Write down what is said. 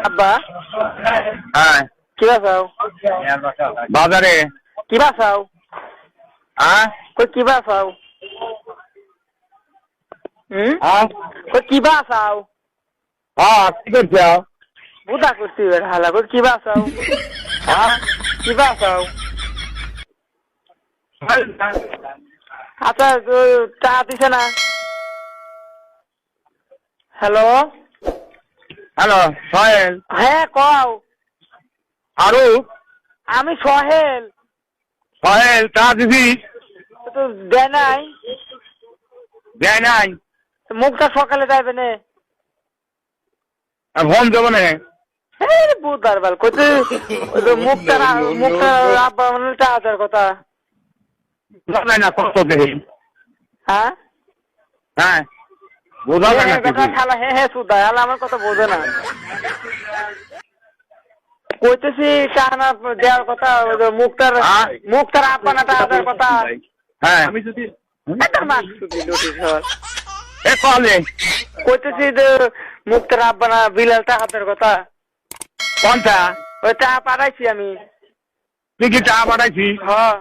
আব্বা হ্যাঁ কি বাসাও বাজারে কি বাসাও হ্যাঁ কই কি বাসাও হ্যাঁ কই কি বাসাও হ্যাঁ কি করছ বুদা করছি হালা কই কি বাসাও হ্যাঁ কি বাসাও আচ্ছা চা দিছে না হ্যালো হ্যালো সোহেল হ্যাঁ কও আরু আমি সোহেল সোহেল চা দিবি তো দেয় নাই দেয় নাই মুখটা সকালে যাইবে না ফোন দেবো না বুধবার বেল কইতে মুখটা আব্বা মানে চা দেওয়ার কথা নাই না কত দেখি হ্যাঁ হ্যাঁ বোঝা যায় না কিছু খালা হ্যাঁ সুদা হালা আমার কথা বোঝে না কইতেছি চাহানা দেওয়ার কথা মুখটার আব্বা না চা দেওয়ার কথা হ্যাঁ আমি যদি এ কলে কইতেছি যে মুখটার আব্বা না বিলাল চা হাতের কথা কোনটা ওই চা পাঠাইছি আমি তুই কি চা পাঠাইছি হ্যাঁ